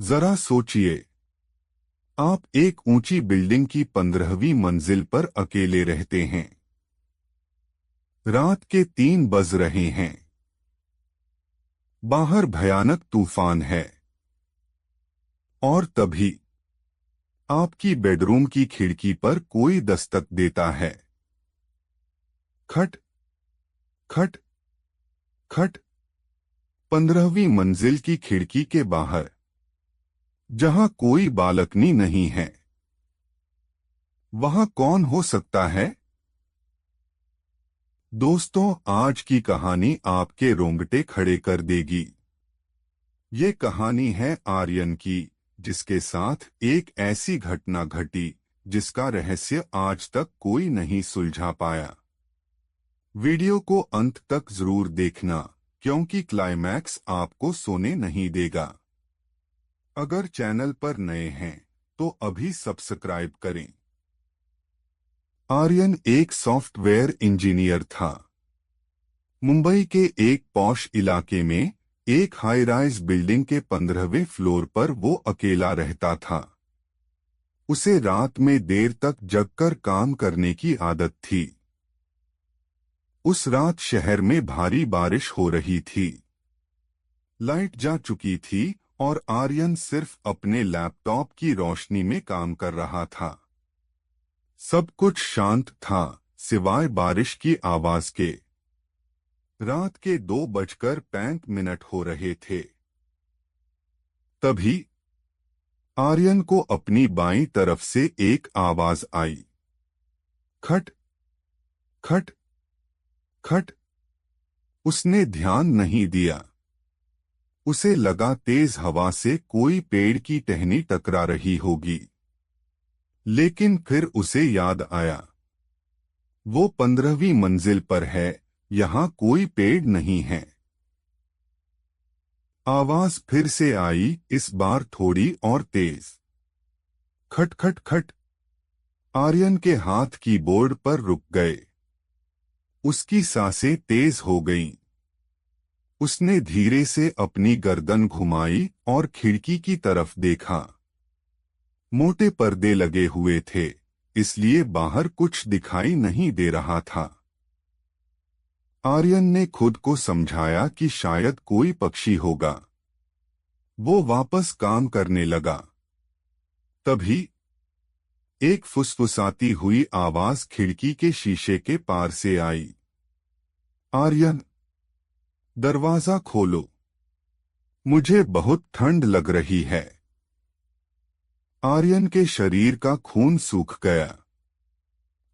जरा सोचिए, आप एक ऊंची बिल्डिंग की 15वीं मंजिल पर अकेले रहते हैं। रात के 3 बज रहे हैं। बाहर भयानक तूफान है। और तभी आपकी बेडरूम की खिड़की पर कोई दस्तक देता है। खट खट खट। 15वीं मंजिल की खिड़की के बाहर, जहां कोई बालकनी नहीं है, वहां कौन हो सकता है? दोस्तों, आज की कहानी आपके रोंगटे खड़े कर देगी। ये कहानी है आर्यन की, जिसके साथ एक ऐसी घटना घटी जिसका रहस्य आज तक कोई नहीं सुलझा पाया। वीडियो को अंत तक जरूर देखना, क्योंकि क्लाइमैक्स आपको सोने नहीं देगा। अगर चैनल पर नए हैं तो अभी सब्सक्राइब करें। आर्यन एक सॉफ्टवेयर इंजीनियर था। मुंबई के एक पॉश इलाके में एक हाई राइज बिल्डिंग के 15वें फ्लोर पर वो अकेला रहता था। उसे रात में देर तक जगकर काम करने की आदत थी। उस रात शहर में भारी बारिश हो रही थी। लाइट जा चुकी थी और आर्यन सिर्फ अपने लैपटॉप की रोशनी में काम कर रहा था। सब कुछ शांत था, सिवाय बारिश की आवाज के। रात के 2:05 हो रहे थे। तभी आर्यन को अपनी बाईं तरफ से एक आवाज आई। खट खट खट। उसने ध्यान नहीं दिया। उसे लगा तेज हवा से कोई पेड़ की टहनी टकरा रही होगी। लेकिन फिर उसे याद आया, वो 15वीं मंजिल पर है, यहां कोई पेड़ नहीं है। आवाज फिर से आई, इस बार थोड़ी और तेज। खट खट खट। आर्यन के हाथ कीबोर्ड पर रुक गए। उसकी सांसें तेज हो गईं। उसने धीरे से अपनी गर्दन घुमाई और खिड़की की तरफ देखा। मोटे पर्दे लगे हुए थे, इसलिए बाहर कुछ दिखाई नहीं दे रहा था। आर्यन ने खुद को समझाया कि शायद कोई पक्षी होगा। वो वापस काम करने लगा। तभी एक फुसफुसाती हुई आवाज खिड़की के शीशे के पार से आई। आर्यन, दरवाजा खोलो। मुझे बहुत ठंड लग रही है। आर्यन के शरीर का खून सूख गया।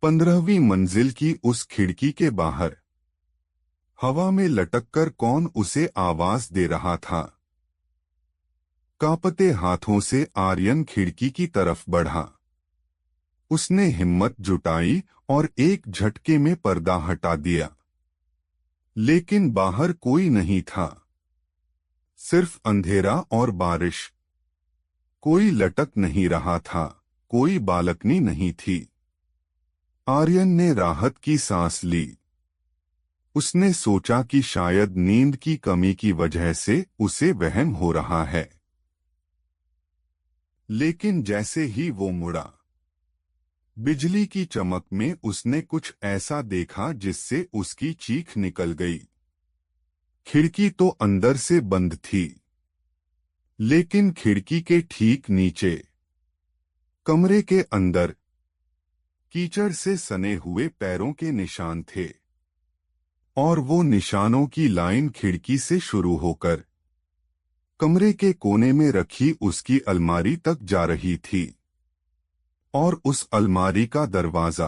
15वीं मंजिल की उस खिड़की के बाहर हवा में लटककर कौन उसे आवाज दे रहा था? कांपते हाथों से आर्यन खिड़की की तरफ बढ़ा। उसने हिम्मत जुटाई और एक झटके में पर्दा हटा दिया। लेकिन बाहर कोई नहीं था, सिर्फ अंधेरा और बारिश। कोई लटक नहीं रहा था, कोई बालकनी नहीं थी। आर्यन ने राहत की सांस ली। उसने सोचा कि शायद नींद की कमी की वजह से उसे वहम हो रहा है। लेकिन जैसे ही वो मुड़ा, बिजली की चमक में उसने कुछ ऐसा देखा जिससे उसकी चीख निकल गई। खिड़की तो अंदर से बंद थी, लेकिन खिड़की के ठीक नीचे, कमरे के अंदर, कीचड़ से सने हुए पैरों के निशान थे। और वो निशानों की लाइन खिड़की से शुरू होकर कमरे के कोने में रखी उसकी अलमारी तक जा रही थी। और उस अलमारी का दरवाजा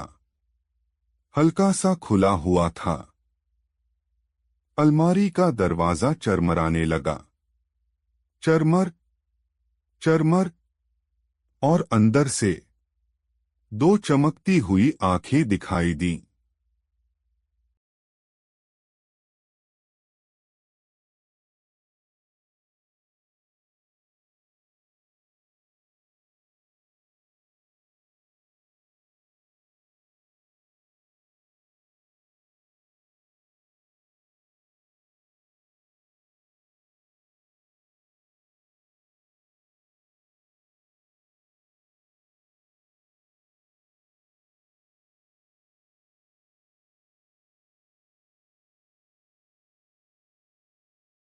हल्का सा खुला हुआ था। अलमारी का दरवाजा चरमराने लगा। चरमर चरमर। और अंदर से 2 चमकती हुई आंखें दिखाई दी।